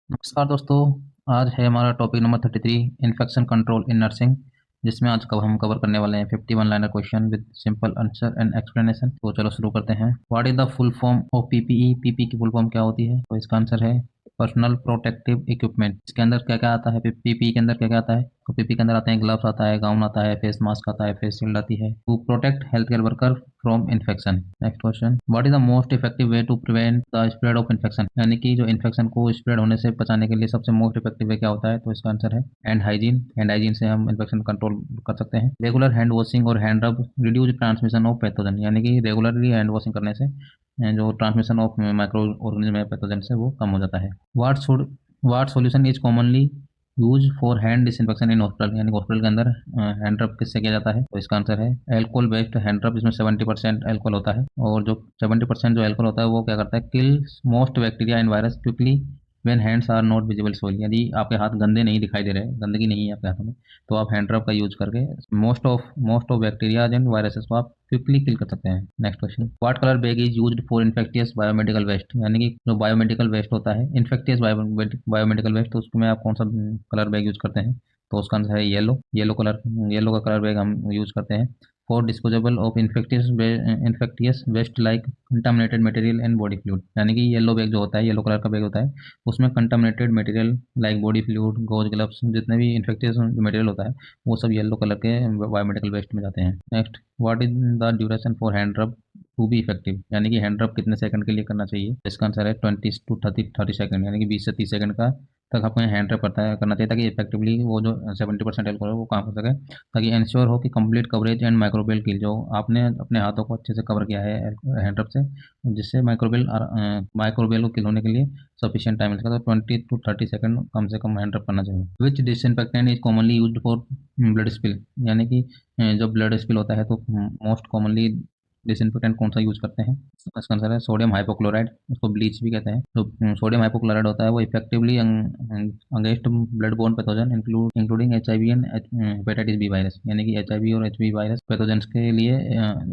नमस्कार दोस्तों। आज है हमारा topic number 33 infection control in nursing, जिसमें आज हम कवर करने वाले हैं 51 liner question with simple answer and explanation. तो चलो शुरू करते हैं। What is the full form of PPE? PP की फुल फॉर्म क्या होती है? तो इसका आंसर है पर्सनल प्रोटेक्टिव इक्विपमेंट। इसके अंदर क्या क्या आता है? पीपी के अंदर क्या क्या आता है? तो पीपी के अंदर आते हैं ग्लव्स आता है, गाउन आता है, फेस मास्क आता है, फेस शील्ड आती है to protect health care worker from infection. Next question, what is the most effective way to prevent the spread of infection? यानी कि जो इन्फेक्शन को स्प्रेड होने से बचाने के लिए सबसे मोस्ट इफेक्टिव वे क्या होता है? तो इसका आंसर है हैंड हाइजीन। हैंड हाइजीन से हम इन्फेक्शन कंट्रोल कर सकते हैं। रेगुलर हैंड वॉशिंग और hand rub reduce transmission of pathogen, यानी कि रेगुलरली हैंड वॉशिंग करने से जो ट्रांसमिशन ऑफ माइक्रो ऑर्गेनिज्म है पैथोजन से वो कम हो जाता है। What solution is commonly use for hand disinfection in hospital, यानी हॉस्पिटल के अंदर हैंड रब किससे किया जाता है? तो इसका आंसर है एल्कोहल बेस्ड हैंड रब। इसमें 70% एल्कोहल होता है और जो 70% जो एल्कोहल होता है वो क्या करता है? Kill most bacteria and virus quickly when hands are not visible soil. यदि आपके हाथ गंदे नहीं दिखाई दे रहे, गंदगी नहीं है आपके हाथों में, तो आप हैंड रब का यूज करके most of bacteria and viruses को आप क्विकली किल कर सकते हैं। Next question, what colour bag is used for infectious biomedical waste? यानी कि जो बायोमेडिकल वेस्ट होता है, इन्फेक्टियस बायोमेडिकल वेस्ट, तो उसमें आप कौन सा कलर बैग यूज करते हैं? तो उसका आंसर है येलो का कलर बैग हम यूज करते हैं for disposable of infectious waste like contaminated material and body fluid. यानी कि येलो बैग जो होता है, येलो कलर का बैग होता है, उसमें contaminated material like body fluid, goes gloves, जितने भी इन्फेक्टियस मटेरियल होता है वो सब येलो कलर के बायोमेडिकल वेस्ट में जाते हैं। Next, what is the duration for hand रब टू बी इफेक्टिव? यानी कि हैंड रब कितने सेकंड के लिए करना चाहिए? इसका आंसर है 20 to 30 सेकंड, यानी कि 20 से 30 सेकंड का तक आपको हैंड रब करना चाहिए, ताकि इफेक्टिवली वो जो 70% एल्कोहल है वो काम कर सके, ताकि इंश्योर हो कि कंप्लीट कवरेज एंड माइक्रोबियल किल, जो आपने अपने हाथों को अच्छे से कवर किया है हैंड रब से, जिससे माइक्रोबियल को किल होने के लिए सफिशिएंट टाइम लगेगा। तो 20 to 30 सेकंड कम से कम हैंड रब करना चाहिए। Which disinfectant is commonly used for blood spill? यानी कि जब ब्लड स्पिल होता है तो मोस्ट कॉमनली डिसइंफेक्टेंट कौन सा यूज करते हैं? इसका आंसर है सोडियम हाइपोक्लोराइड, उसको ब्लीच भी कहते हैं। जो सोडियम हाइपोक्लोराइड होता है वो effectively against blood borne pathogen including HIV and hepatitis B virus, यानी कि एचआईवी और एचबी वायरस पैथोजेंस के लिए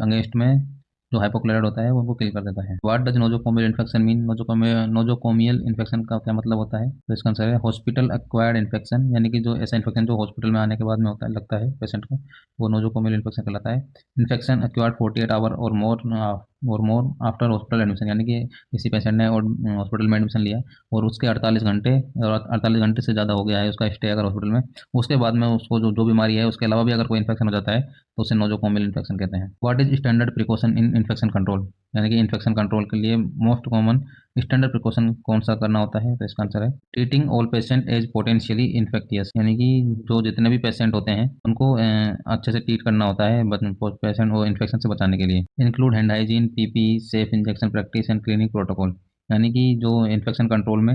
अगेंस्ट में जो हाइपोक्लोराइड होता है वो किल कर देता है। What does nosocomial infection mean? Nosocomial infection का क्या मतलब होता है? तो इसका आंसर है हॉस्पिटल एक्वायर्ड इन्फेक्शन, यानी कि जो ऐसा इन्फेक्शन जो हॉस्पिटल में आने के बाद में होता है, लगता है पेशेंट को, वो नोजोकोमियल इन्फेक्शन कहलाता है। इन्फेक्शन एक्वायर्ड 48 आवर और मोर आफ्टर हॉस्पिटल एडमिशन, यानी कि किसी पेशेंट ने हॉस्पिटल में एडमिशन लिया और उसके 48 घंटे से ज़्यादा हो गया है उसका स्टे अगर हॉस्पिटल में, उसके बाद में उसको जो बीमारी है उसके अलावा भी अगर कोई इन्फेक्शन हो जाता है तो उसे नोजोकोमियल इन्फेक्शन कहते हैं। What is standard precaution in infection control? यानी कि इन्फेक्शन कंट्रोल के लिए मोस्ट कॉमन स्टैंडर्ड प्रिकॉशन कौन सा करना होता है? तो इसका आंसर है treating all patient as potentially infectious, यानी कि जो जितने भी पेशेंट होते हैं उनको अच्छे से ट्रीट करना होता है पेशेंट को इन्फेक्शन से बचाने के लिए। Include hand hygiene, PP, safe injection practice and clinic protocol, यानी कि जो इन्फेक्शन कंट्रोल में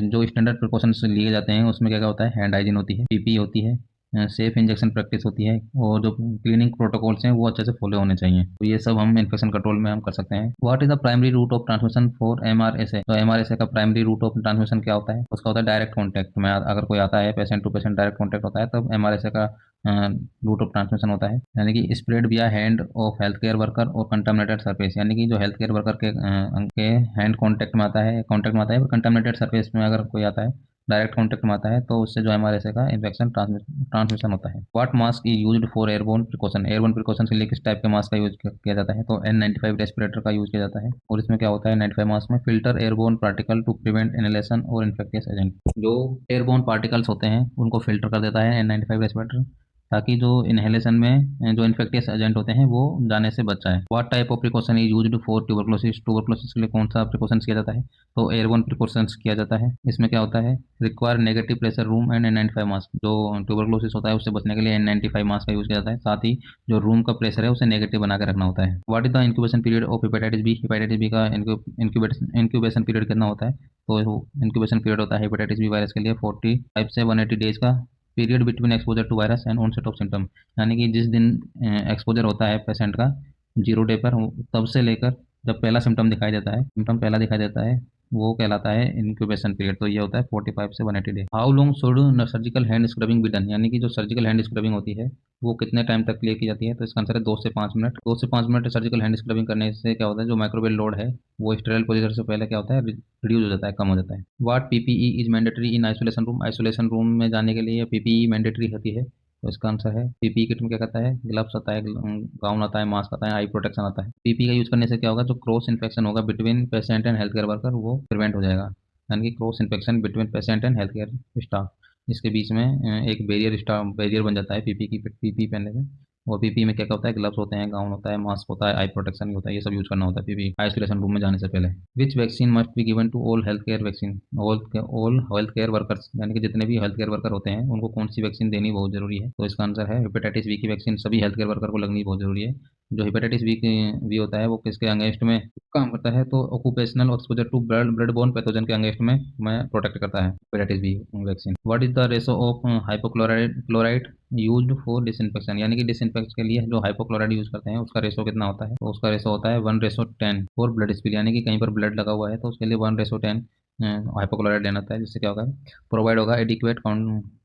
जो स्टैंडर्ड प्रिकॉशंस लिए जाते हैं उसमें क्या क्या होता है? हैंड हाइजीन होती है, पीपी होती है, सेफ इंजेक्शन प्रैक्टिस होती है, और जो क्लिनिक प्रोटोकॉल्स हैं वो अच्छे से फॉलो होने चाहिए। तो ये सब हम इन्फेक्शन कंट्रोल में हम कर सकते हैं। What is the primary route of transmission for MRSA? तो एमआरएसए का प्राइमरी रूट ऑफ ट्रांसमिशन क्या होता है? उसका होता है डायरेक्ट कॉन्टैक्ट में, अगर कोई आता है patient to patient direct contact होता है तब एमआरएसए का रूट ऑफ ट्रांसमिशन होता है, यानी कि स्प्रेड विया hand of health care worker और कंटामिनेटेड सरफेस, यानी कि जो हेल्थ केयर वर्कर के हैंड कॉन्टैक्ट में आता है और कंटामिनेटेड सरफेस में अगर कोई आता है, डायरेक्ट कॉन्टैक्ट में आता है, तो उससे जो हमारे ऐसे का इन्फेक्शन ट्रांसमिशन होता है। What mask is used for airborne precaution? Airborne precaution के लिए किस टाइप के मास्क का यूज किया जाता है? तो N95 रेस्पिरेटर का यूज किया जाता है, और इसमें क्या होता है N95 मास्क में? Filter airborne particle to prevent inhalation और इन्फेक्टियस एजेंट। जो एयरबोर्न पार्टिकल्स होते हैं उनको फिल्टर कर देता है N95 रेस्पिरेटर, ताकि जो इनहेलेशन में जो इन्फेक्टियस एजेंट होते हैं वो जाने से बच जाए। What type of precaution is used for tuberculosis? Tuberculosis के लिए कौन सा प्रिकॉशंस किया जाता है? तो एयरबोर्न प्रिकॉशंस किया जाता है। इसमें क्या होता है? Require negative pressure room and N95 mask. जो ट्यूबरक्लोसिस होता है उससे बचने के लिए N95 मास्क का यूज किया जाता है, साथ ही जो रूम का प्रेशर है उसे नेगेटिव बना के रखना होता है। What is the incubation period of hepatitis B? Hepatitis B का इंक्यूबेशन पीरियड कितना होता है? तो इंक्यूबेशन पीरियड होता है हेपेटाइटिस बी वायरस के लिए 45 से 180 डेज का, period between exposure to virus and onset of symptom, यानी कि जिस दिन एक्सपोजर होता है पेशेंट का 0 डे पर, तब से लेकर जब पहला सिम्टम दिखाई देता है, सिम्टम पहला दिखाई देता है वो कहलाता है इंक्यूबेशन पीरियड। तो ये होता है 45 से 180 day. How long should surgical hand scrubbing be done, यानी कि जो सर्जिकल हैंड स्क्रबिंग होती है वो कितने टाइम तक के लिए की जाती है? तो इसका आंसर है 2 से 5 मिनट। 2 से 5 मिनट सर्जिकल हैंड स्क्रबिंग करने से क्या होता है, जो माइक्रोवेल लोड है वो स्टेराइल पोजीशन से पहले क्या होता है, रिड्यूस हो जाता है, कम हो जाता है। What PPE is mandatory in isolation room, isolation room में जाने के लिए पीपीई मैंडेटरी होती है। तो इसका आंसर है पीपीई किट में क्या कहता है, ग्लव्स आता है, गाउन आता है, मास्क आता है, आई प्रोटेक्शन आता है। पीपीई का यूज करने से क्या होगा, जो क्रॉस इन्फेक्शन होगा between patient and health care worker वो प्रिवेंट हो जाएगा। यानी कि cross infection between patient and health care staff, इसके बीच में एक बैरियर बन जाता है पीपी की पीपी पहनने से। और पीपी में क्या क्या होता है, ग्लव्स होते हैं, गाउन होता है, मास्क होता है, आई प्रोटेक्शन होता है, ये सब यूज करना होता है पीपी आइसोलेशन रूम में जाने से पहले। Which vaccine must be given to all health care vaccine, all health care workers, यानी कि जितने भी हेल्थ केयर वर्कर होते हैं उनको कौन सी वैक्सीन देनी बहुत जरूरी है? तो इसका आंसर है हेपेटाइटिस बी की वैक्सीन सभी हेल्थ केयर वर्कर को लगनी बहुत जरूरी है। जो हेपेटाइटिस बी होता है वो किसके अगेंस्ट में काम करता है? तो occupational exposure to blood borne pathogen के अगेंस्ट में प्रोटेक्ट करता है hepatitis B vaccine. What is the ratio of hypochloride chloride used for disinfection, यानी कि डिसइंफेक्शन के लिए जो हाइपोक्लोराइड यूज करते हैं उसका रेशो कितना होता है? तो उसका रेशो होता है 1:10 फॉर ब्लड स्पिल, यानी कि कहीं पर ब्लड लगा हुआ है तो उसके लिए 1:10 हाइपोक्लोराइड लेना होता है, जिससे क्या होगा, प्रोवाइड होगा adequate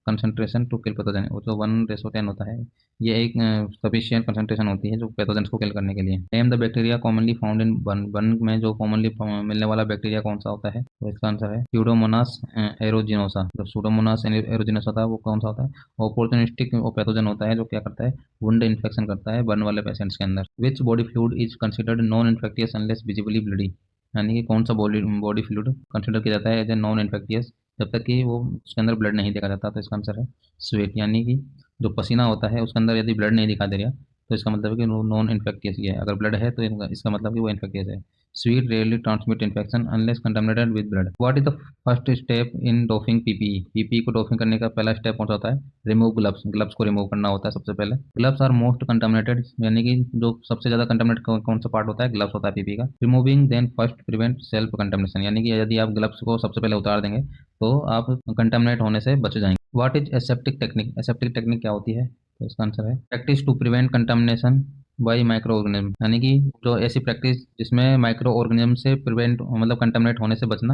concentration to kill pathogen. वो जो 1:10 होता है ये एक सफिशियंट कंसंट्रेशन होती है जो पैथोजेंस को किल करने के लिए। Name the bacteria commonly found in बन, बन में जो कॉमनली मिलने वाला बैक्टीरिया कौन सा होता है? तो इसका आंसर है स्यूडोमोनास एरोजिनोसा। जो स्यूडोमोनास एरोजिनोसा होता है वो कौन सा होता है? ऑपोर्चुनिस्टिक पैथोजन होता है जो क्या करता है, वुंड इन्फेक्शन करता है बर्न वाले पेशेंट्स के अंदर। Which body fluid is considered non infectious unless visibly bloody, यानी कि कौन सा बॉडी बॉडी फ्लूइड कंसिडर किया जाता है एज ए नॉन इन्फेक्टियस जब तक कि वो उसके अंदर ब्लड नहीं देखा जाता? तो इसका आंसर है स्वेट, यानी कि जो पसीना होता है उसके अंदर यदि ब्लड नहीं दिखाई दे रहा तो इसका मतलब है कि वो नॉन इन्फेक्टियस ही है। अगर ब्लड है तो इसका मतलब कि वो इन्फेक्टियस है। Sweat rarely transmit infection unless contaminated with blood. What is the first step in doffing PPE, PPE को डोफिंग करने का पहला स्टेप कौन सा होता है? रिमूव ग्लव्स, ग्लव्स को रिमूव करना होता है सबसे पहले। ग्लव्स आर मोस्ट कंटामिनेटेड, यानी कि जो सबसे ज्यादा कंटामिनेट कौन सा पार्ट होता है? ग्लव्स होता है पीपीई का। Removing then first prevent self contamination, यानी कि यदि आप ग्लव्स को सबसे पहले उतार देंगे तो आप कंटामिनेट होने से बच जाएंगे। What is aseptic technique, aseptic technique क्या होती है? तो इसका आंसर है practice to prevent contamination by micro organism, यानी कि जो ऐसी प्रैक्टिस जिसमें माइक्रो ऑर्गेनिज्म से प्रिवेंट मतलब कंटामिनेट होने से बचना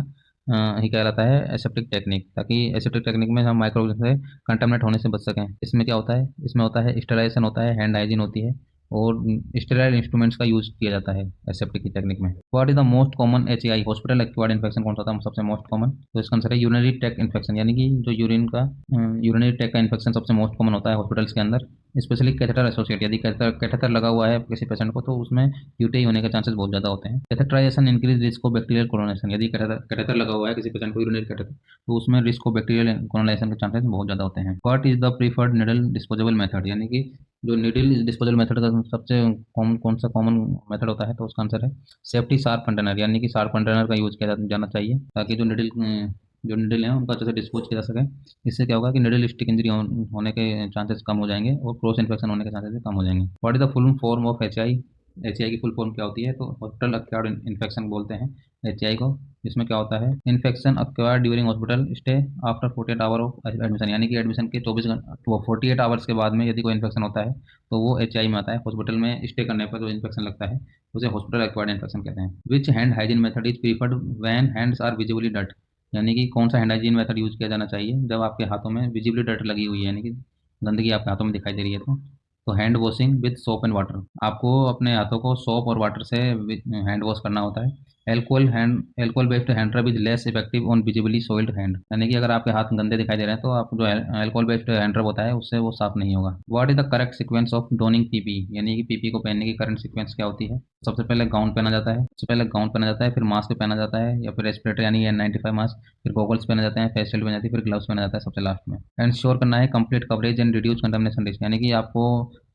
ही कहलाता है एसेप्टिक टेक्निक, ताकि एसेप्टिक टेक्निक में हम माइक्रो से कंटामिनेट होने से बच सकें। इसमें क्या होता है, इसमें होता है स्टेलाइजेशन होता है, हैंड हाइजीन होती है और स्टेराइल इंस्ट्रूमेंट्स का यूज किया जाता है एसेप्टिक की टेक्निक में। What is the most common HI hospital acquired infection कौन सा था सबसे मोस्ट कॉमन? तो इसका आंसर है यूरिनरी ट्रैक्ट इन्फेक्शन, यानी कि जो यूरिनरी ट्रैक्ट का इन्फेक्शन सबसे मोस्ट कॉमन होता है हॉस्पिटल्स के अंदर, स्पेशली कैथेटर एसोसिएट। यदि कैथेटर लगा हुआ है किसी पेशेंट को तो उसमें यूटीआई होने के चांसेस बहुत ज़्यादा होते हैं। Catheterisation increase risk of bacterial colonisation, यदि कैथेटर लगा हुआ है किसी पेशेंट को यूरिनरी कैथेटर तो उसमें रिस्क ऑफ बैक्टीरियल कोलोनाइजेशन के चांसेस बहुत ज़्यादा होते हैं। What is the preferred needle disposable method, यानी कि जो निडल डिस्पोजल मेथड का सबसे कौन सा कॉमन मेथड होता है? तो उसका आंसर है सेफ्टी शार्प कंटेनर, यानी कि शार्प कंटेनर का यूज किया जाना चाहिए ताकि जो निडल हैं उनका अच्छे से डिस्पोज किया जा सके। इससे क्या होगा कि निडल स्टिक इंजरी होने के चांसेस कम हो जाएंगे और क्रॉस इन्फेक्शन होने के चांसेस भी कम हो जाएंगे। What is the full form of HI, HI की फुल फॉर्म क्या होती है? तो हॉस्पिटल एक्वायर्ड इन्फेक्शन बोलते हैं एचआई को। इसमें क्या होता है, infection acquired during hospital stay after 48 hour of admission, यानी कि एडमिशन के 48 आवर्स के बाद में यदि कोई इन्फेक्शन होता है तो वो एचआई में आता है। हॉस्पिटल में स्टे करने पर जो इन्फेक्शन लगता है उसे हॉस्पिटल एक्वायर्ड इन्फेक्शन कहते हैं। Which hand hygiene method is preferred when hands are visibly dirt, यानी कि कौन सा हैंड हाइजीन मेथड यूज किया जाना चाहिए जब आपके हाथों में विजिबली डर्ट लगी हुई है, यानी कि गंदगी आपके हाथों में दिखाई दे रही है? तो hand washing with soap and water, आपको अपने हाथों को सोप और वाटर से हैंड वॉश करना होता है। एल्कोहल बेस्ड हैंड रब is less effective on visibly सोइल्ड hand, यानी कि अगर आपके हाथ गंदे दिखाई दे रहे हैं तो आप जो एल्कोहल बेस्ड हैंड रब होता है उससे वो साफ नहीं होगा। What is the correct sequence of donning PP, यानी कि पीपी को पहनने की करंट सीक्वेंस क्या होती है? सबसे पहले गाउन पहना जाता है, फिर मास्क पहना जाता है या फिर रेस्पिरेटर यानी N95 मास्क, फिर गॉगल्स पहने जाते हैं, फेस शील्ड पहनी जाती है, फिर ग्लव्स पहना जाता है सबसे लास्ट में। एंश्योर करना है complete coverage and reduce contamination risk, यानी कि आपको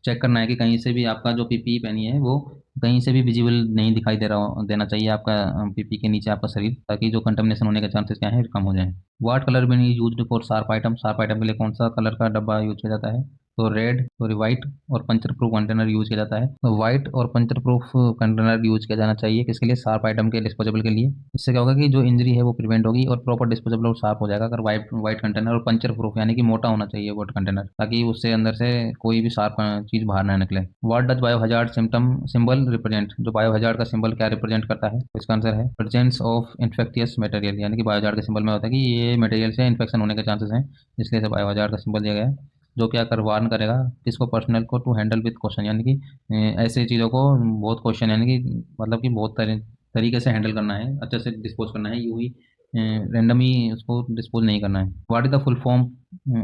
चेक करना है कि कहीं से भी आपका जो पीपी पहनी है वो कहीं से भी विजिबल नहीं दिखाई देना चाहिए आपका पीपी के नीचे आपका शरीर, ताकि जो कंटामिनेशन होने के चांसेस क्या है कम हो जाए। What colour bin used for sharp item, sharp item के लिए कौन सा कलर का डब्बा यूज किया जाता है? तो रेड सॉरी वाइट और पंचर प्रूफ कंटेनर यूज किया जाता है। तो वाइट और पंचर प्रूफ कंटेनर यूज किया जाना चाहिए किसके लिए, शार्प आइटम के डिस्पोजेबल के लिए। इससे क्या होगा कि जो इंजरी है वो प्रिवेंट होगी और प्रॉपर डिस्पोजेबल और शार्प हो जाएगा अगर वाइट वाइट कंटेनर, और पंचर प्रूफ यानी कि मोटा होना चाहिए वाइट कंटेनर, ताकि उससे अंदर से कोई भी शार्प चीज बाहर ना निकले। What does bio hazard symptom symbol represent, जो बायो हजार्ड का सिंबल क्या रिप्रेजेंट करता है, तो इसका आंसर है प्रेजेंस ऑफ इन्फेक्टियस मटेरियल, यानी कि बायो हजार्ड के सिंबल में होता है कि ये मटेरियल से इन्फेक्शन होने के चांसेस हैं, इसलिए इसे बायो हजार्ड का सिंबल दिया गया है। जो क्या कर वार्न करेगा किसको, पर्सनल को, टू हैंडल विद क्वेश्चन, यानी कि ऐसे चीज़ों को बहुत क्वेश्चन यानी कि मतलब कि बहुत तरीके से हैंडल करना है, अच्छे से डिस्पोज करना है, यूं ही रेंडमी उसको डिस्पोज नहीं करना है। What is the full form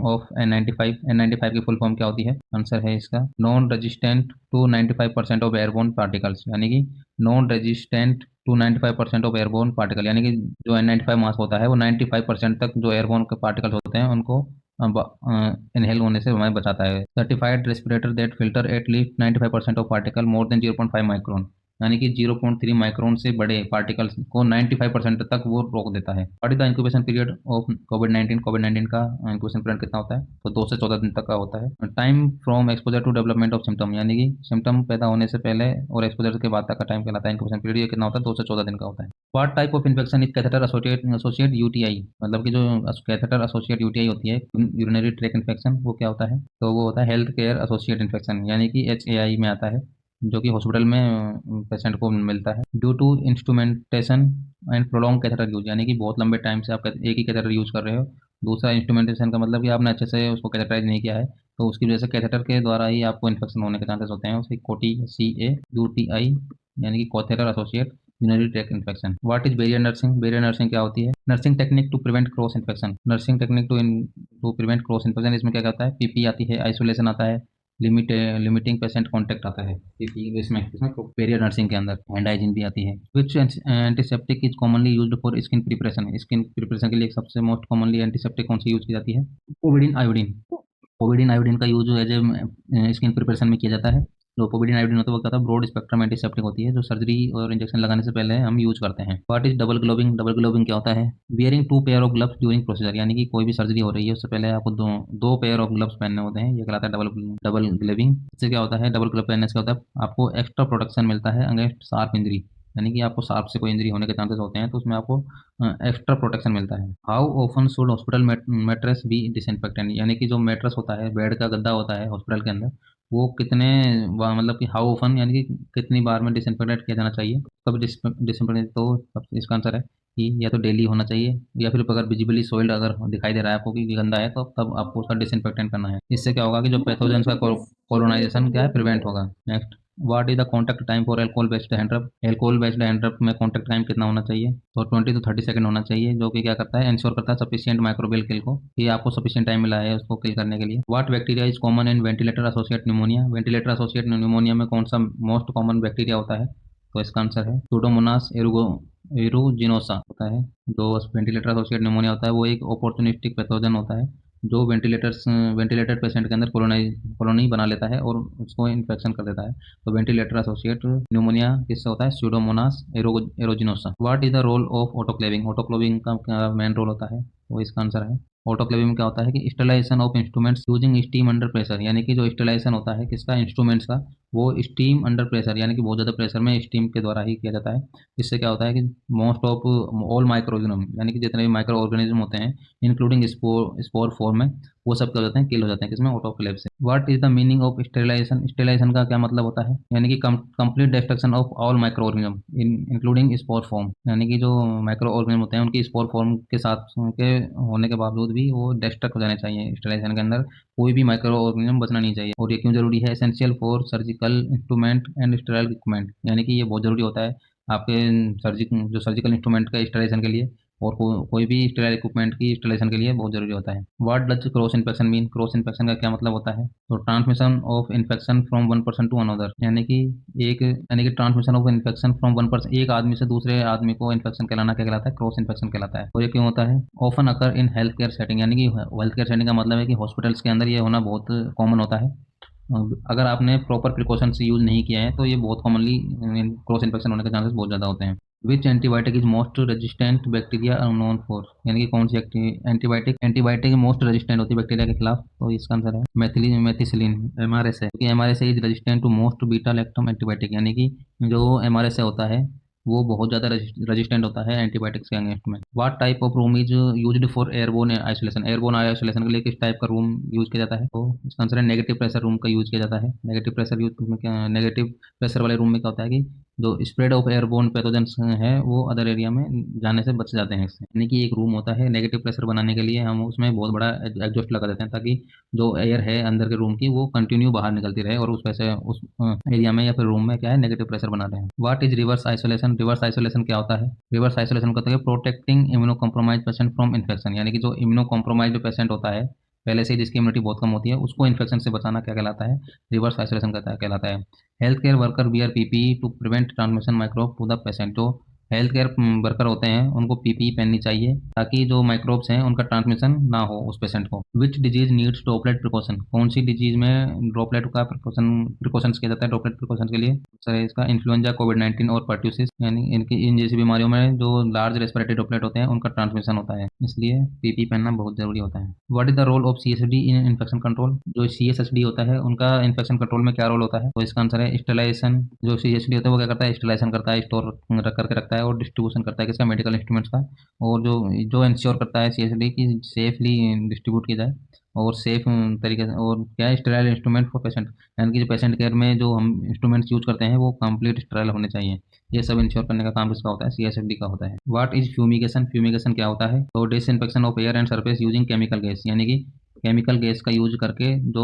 of N95, N95 की फुल फॉर्म क्या होती है, आंसर है इसका non resistant to 95% of airborne particles, यानी कि non resistant to 95% of airborne particle, यानी कि जो N95 मास्क होता है वो 95% तक जो एयरबोर्न के पार्टिकल्स होते हैं उनको इनहेल होने से हमें बचाता है। Certified respirator that filter at least 95% of particle more than 0.5 micron, यानी कि 0.3 माइक्रोन से बड़े पार्टिकल्स को 95% तक वो रोक देता है। What is the incubation period of Covid 19, Covid 19 का इंक्यूबेशन पीरियड कितना होता है, तो 2 से 14 दिन तक का होता है। Time from exposure to development of symptom, यानी कि सिम्टम पैदा होने से पहले और एक्सपोजर के बाद तक का टाइम कहलाता है इंक्यूबेशन पीरियड, ये कितना होता है, 2 से 14 दिन का होता है। What type of infection is catheter associate UTI, मतलब कि जो कैथेटर एसोसिएट यूटीआई होती है यूरिनरी ट्रैक इन्फेक्शन, वो क्या होता है, तो वो होता है हेल्थ केयर एसोसिएट इन्फेक्शन, यानी कि HAI में आता है, जो कि हॉस्पिटल में पेशेंट को मिलता है। Due to instrumentation and prolong catheter use, यानी कि बहुत लंबे टाइम से आप एक ही कैथेटर यूज कर रहे हो। दूसरा इंस्ट्रूमेंटेशन का मतलब कि आपने अच्छे से उसको कैथेटराइज नहीं किया है, तो उसकी वजह से कैथेटर के द्वारा ही आपको इन्फेक्शन होने के चांसेस होते हैं। उसे CAUTI यानी कि catheter associate urinary tract infection. What is barrier nursing, barrier nursing क्या होती है, nursing technique to prevent cross infection, nursing technique to prevent cross infection. इसमें क्या आता है, PP आती है, आइसोलेशन आता है, लिमिटिंग पेशेंट कांटेक्ट आता है, PP इसमें इसमें बेरियर नर्सिंग के अंदर हैंड हाइजीन भी आती है। Which antiseptic is commonly used for skin preparation, skin preparation के लिए सबसे मोस्ट कॉमनली एंटीसेप्टिक कौन सी यूज की जाती है, पोविडिन आयोडीन। पोविडिन आयोडीन का use as a skin preparation में किया जाता है। जो पोविडिन आयोडीन होता है वो क्या होता है, ब्रॉड स्पेक्ट्रम एंटीसेप्टिक होती है, जो सर्जरी और इंजेक्शन लगाने से पहले हम यूज करते हैं। What is double glowing, double glowing क्या होता है, wearing 2 pair of gloves during procedure, यानी कि कोई भी सर्जरी हो रही है उससे पहले आपको दो पेयर ऑफ ग्लव्स पहनने होते हैं, ये कहलाता है डबल डबल ग्लेविंग। इससे क्या होता है, डबल ग्लव पहनने से क्या होता है, आपको एक्स्ट्रा प्रोटेक्शन मिलता है अगेंस्ट शार्प इंजरी, यानी कि आपको शार्प से कोई इंजरी होने के चांसेस होते हैं तो उसमें आपको एक्स्ट्रा प्रोटेक्शन मिलता है। How often should hospital mattress be disinfectant, यानी कि जो मैट्रेस होता है, बेड का गद्दा होता है हॉस्पिटल के अंदर, वो कितने मतलब कि हाउ ओपन यानी कि कितनी बार में डिसइंफेक्टेंट किया जाना चाहिए, कब डिसइंफेक्टेंट, तो इसका आंसर है कि या तो डेली होना चाहिए, या फिर अगर विजिबली सोइल्ड अगर दिखाई दे रहा है आपको कि गंदा है, तो तब आपको उसका डिसइंफेक्टेंट करना है। इससे क्या होगा कि जो पैथोजेंस का कोलोनाइजेशन क्या है, प्रिवेंट होगा। Next, what is the contact time for alcohol based hand rub, alcohol based hand rub में कॉन्टैक्ट टाइम कितना होना चाहिए, तो 20 to 30 सेकंड होना चाहिए, जो कि क्या करता है, इंश्योर करता है सफिशिएंट माइक्रोबियल किल को, कि आपको सफिशिएंट टाइम मिला है उसको किल करने के लिए। What bacteria is common in ventilator associate pneumonia, ventilator associate pneumonia में कौन सा मोस्ट कॉमन बैक्टीरिया होता है, तो इसका आंसर है सूडोमोनास एरुजिनोसा होता है। जो वेंटिलेटर एसोसिएट न्यूमोनिया होता है वो एक अपॉर्चुनिस्टिक पैथोजन होता है, जो वेंटिलेटेड पेशेंट के अंदर कॉलोनी बना लेता है और उसको इन्फेक्शन कर देता है। तो वेंटिलेटर एसोसिएट न्यूमोनिया किससे होता है, Pseudomonas aeruginosa. What is the role of autoclaving, autoclaving का क्या मेन रोल होता है, तो इसका आंसर है ऑटोक्लेविंग में क्या होता है कि sterilisation of instruments using steam under pressure, यानी कि जो स्टेलाइजेशन होता है किसका, इंस्ट्रूमेंट्स का, वो स्टीम अंडर प्रेशर यानी कि बहुत ज़्यादा प्रेशर में स्टीम के द्वारा ही किया जाता है। इससे क्या होता है कि most of all micro organism, यानी कि जितने भी माइक्रो ऑर्गेनिज्म होते हैं इंक्लूडिंग स्पोर फॉर्म में, वो सब क्या हो जाते हैं, किल हो जाते हैं किसमें, ऑटोक्लेव से। What is the meaning of sterilisation, sterilisation का क्या मतलब होता है, यानी कि complete destruction of all micro organism including spore form, यानी कि जो माइक्रो ऑर्गेनिज्म होते हैं उनकी स्पोर फॉर्म के साथ के होने के बावजूद भी वो डिस्ट्रक्ट हो जाने चाहिए। स्टेरिलाइजेशन के अंदर कोई भी माइक्रो ऑर्गेनिज्म बचना नहीं चाहिए। और ये क्यों जरूरी है, essential for surgical instrument and sterile equipment, यानी कि ये बहुत जरूरी होता है आपके जो सर्जिकल इंस्ट्रूमेंट का स्टेरिलाइजेशन के लिए, और कोई भी स्टेराइल इक्विपमेंट की इंस्टॉलेशन के लिए बहुत जरूरी होता है। What does cross infection mean, cross infection का क्या मतलब होता है, तो transmission of infection from one person to another, यानी कि transmission of infection from one person, एक आदमी से दूसरे आदमी को इन्फेक्शन कहलाना क्या कहलाता है, क्रॉस इन्फेक्शन कहलाता है। और ये क्यों होता है, often occur in health care setting, यानी कि हेल्थ केयर सेटिंग का मतलब है कि हॉस्पिटल्स के अंदर ये होना बहुत कॉमन होता है। अगर आपने प्रॉपर प्रिकॉशंस यूज नहीं किया है तो ये बहुत कॉमनली क्रॉस इन्फेक्शन होने के चांसेस बहुत ज़्यादा होते हैं। Which antibiotic is most resistant bacteria are known for, यानी कि कौन सी एंटीबायोटिक एंटीबायोटिक मोस्ट रेजिस्टेंट होती है बैक्टीरिया के खिलाफ, तो इसका आंसर है मेथिलीन मेथिसिलिन एमआरएस है, क्योंकि MRS is resistant to most beta lactam antibiotic, यानी कि जो एमआरएस होता है वो बहुत ज़्यादा रेजिस्टेंट होता है एंटीबायोटिक्स के अगेंस्ट में। What type of room is used for airborne isolation, airborne isolation के लिए किस टाइप का रूम यूज किया जाता है, तो इसका आंसर है नेगेटिव प्रेशर रूम का यूज किया जाता है। नेगेटिव प्रेशर यूज में क्या, नेगेटिव प्रेशर वाले रूम में क्या होता है कि जो स्प्रेड ऑफ एयरबोर्न पैथोजेंस है वो अदर एरिया में जाने से बच जाते हैं इससे, यानी कि एक रूम होता है नेगेटिव प्रेशर बनाने के लिए हम उसमें बहुत बड़ा एग्जॉस्ट लगा देते हैं ताकि जो एयर है अंदर के रूम की वो कंटिन्यू बाहर निकलती रहे और उस वैसे उस एरिया में या फिर रूम में क्या है नेगेटिव प्रेशर बना रहे हैं। What is reverse isolation, reverse isolation क्या होता है, रिवर्स आइसोलेशन का होता है protecting immuno compromise patient from infection, यानी कि जो इम्यूनो कॉम्प्रोमाइज पेशेंट होता है पहले से ही जिसकी इम्यूनिटी बहुत कम होती है उसको इन्फेक्शन से बचाना क्या कहलाता है, रिवर्स आइसोलेशन कहलाता है। Health care worker wear PPE to prevent transmission microbe to the patient, जो हेल्थ केयर वर्कर होते हैं उनको पीपीई पहननी चाहिए ताकि जो माइक्रोब्स हैं उनका ट्रांसमिशन ना हो उस पेशेंट को। Which disease needs droplet precaution, कौन सी डिजीज में ड्रॉपलेट का प्रिकॉशंस किया जाता है ड्रॉपलेट प्रिकॉशन के लिए, सर इसका इन्फ्लुएंजा कोविड-19 और पर्ट्यूसिस, यानी इनकी इन जैसी बीमारियों में जो लार्ज रेस्पिरेटरी ड्रॉपलेट होते हैं उनका ट्रांसमिशन होता है, इसलिए पीपी पहनना बहुत जरूरी होता है। What is the role of CSD in infection control, जो सीएसडी होता है उनका इन्फेक्शन कंट्रोल में क्या रोल होता है, तो इसका आंसर है स्टेलाइजेशन। जो सीएसडी होता है वो क्या करता है, स्टेलाइजेशन करता है, स्टोर रख करके रखता है और डिस्ट्रीब्यूशन करता है किसका, मेडिकल इंस्ट्रूमेंट्स का, और जो जो इंश्योर करता है सीएसडी की सेफली डिस्ट्रीब्यूट की जाए और सेफ तरीके से, और क्या है स्टेराइल इंस्ट्रूमेंट फॉर पेशेंट, यानी कि जो पेशेंट केयर में जो हम इंस्ट्रूमेंट्स यूज करते हैं वो कंप्लीट स्टेराइल होने चाहिए, ये सब इंश्योर करने का काम किसका होता है, सीएसडी का होता है। व्हाट इज फ्यूमिगेशन, फ्यूमिगेशन क्या होता है, तो disinfection of air and surface using chemical gas, यानी कि केमिकल गैस का यूज करके जो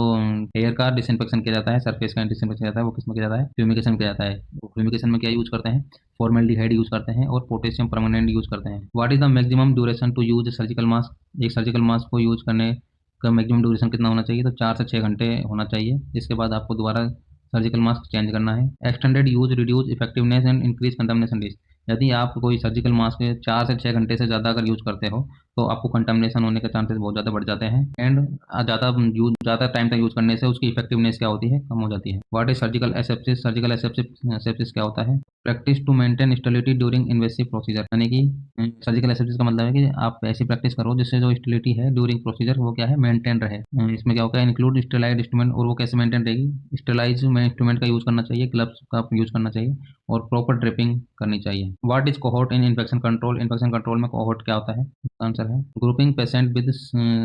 एयर का डिसइंफेक्शन किया जाता है, सरफेस का डिसइंफेक्शन किया जाता है, वो किसमें किया जाता है, फ्यूमिगेशन किया जाता है। फ्यूमिगेशन में क्या यूज करते हैं, फॉर्मेल्डिहाइड यूज करते हैं और पोटेशियम परमानेंट यूज करते हैं। What is the maximum duration to use surgical mask, एक सर्जिकल मास्क को यूज करने का मैक्सिमम ड्यूरेशन कितना होना चाहिए, तो 4 से 6 घंटे होना चाहिए, इसके बाद आपको दोबारा सर्जिकल मास्क चेंज करना है। Extended use reduce effectiveness and increase contamination risk, यदि आप कोई सर्जिकल मास्क 4 से 6 घंटे से ज़्यादा अगर यूज करते हो तो आपको कंटामिनेशन होने के चांसेस बहुत ज़्यादा बढ़ जाते हैं, एंड ज़्यादा टाइम तक यूज करने से उसकी इफेक्टिवनेस क्या होती है, कम हो जाती है। What is surgical asepsis, surgical asepsis क्या होता है, practice to maintain sterility during invasive procedure, यानी कि सर्जिकल एसेप्सिस का मतलब है कि आप ऐसी प्रैक्टिस करो जिससे जो स्टेरिलिटी है ड्यूरिंग प्रोसीजर वो क्या है, मेंटेन रहे। इसमें क्या होता है, इंक्लूड स्टेलाइज इंस्ट्रूमेंट, और वो कैसे मेंटेन रहेगी, स्टेलाइज में इंस्ट्रूमेंट का यूज करना चाहिए, ग्लव्स का यूज करना चाहिए और प्रॉपर ड्रिपिंग करनी चाहिए। What is cohort in infection control, infection control में कोहोर्ट क्या होता है, इसका आंसर है grouping patient with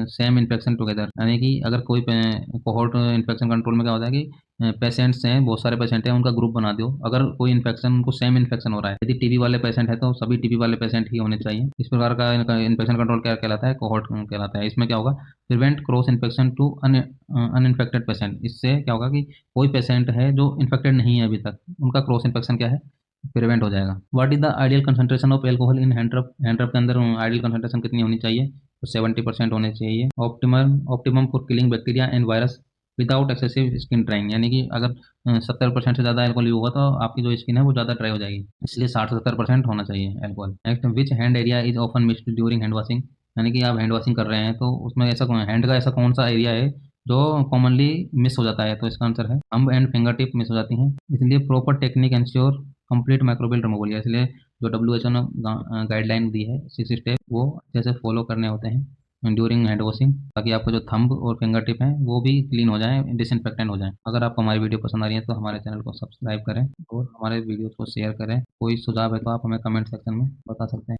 same infection together, यानी कि अगर कोई कोहोर्ट इन्फेक्शन कंट्रोल में क्या होता है कि पेशेंट्स हैं, बहुत सारे पेशेंट हैं, उनका ग्रुप बना दो, अगर कोई इन्फेक्शन उनको सेम इन्फेक्शन हो रहा है, यदि टीबी वाले पेशेंट है तो सभी टीबी वाले पेशेंट ही होने चाहिए, इस प्रकार का इन्फेक्शन कंट्रोल क्या कहलाता है, कोहोर्ट कहलाता है। इसमें क्या होगा, prevent cross infection to uninfected patient, इससे क्या होगा कि कोई पेशेंट है जो इन्फेक्टेड नहीं है अभी तक, उनका क्रॉस इन्फेक्शन क्या है, प्रिवेंट हो जाएगा। What is the ideal concentration of alcohol in hand रब, हैंड रब के अंदर आइडियल कंसंट्रेशन कितनी होनी चाहिए, तो 70% होने चाहिए। Optimum for killing bacteria and virus without excessive skin drawing, यानी कि अगर 70% से ज़्यादा एल्कोहल होगा तो आपकी जो स्किन है वो ज़्यादा ड्राई हो जाएगी, इसलिए 60 से 70% होना चाहिए alcohol. Next, which hand area is often missed during hand washing, यानी कि आप हैंड वॉशिंग कर रहे हैं तो उसमें ऐसा हैंड का ऐसा कौन सा एरिया है जो कॉमनली मिस हो जाता है, तो इसका आंसर है thumb and finger tip miss हो जाती हैं, इसलिए proper technique ensure complete microbial removal, इसलिए जो WHO ने गाइडलाइन दी है 6 स्टेप वो जैसे फॉलो करने होते हैं ड्यूरिंग हैंड वॉशिंग, ताकि आपको जो थंब और फिंगर टिप हैं वो भी क्लीन हो जाएं, डिसइंफेक्टेंट हो जाएं। अगर आपको हमारी वीडियो पसंद आ रही है तो हमारे चैनल को सब्सक्राइब करें और हमारे वीडियोस को शेयर करें। कोई सुझाव है तो आप हमें कमेंट सेक्शन में बता सकते हैं।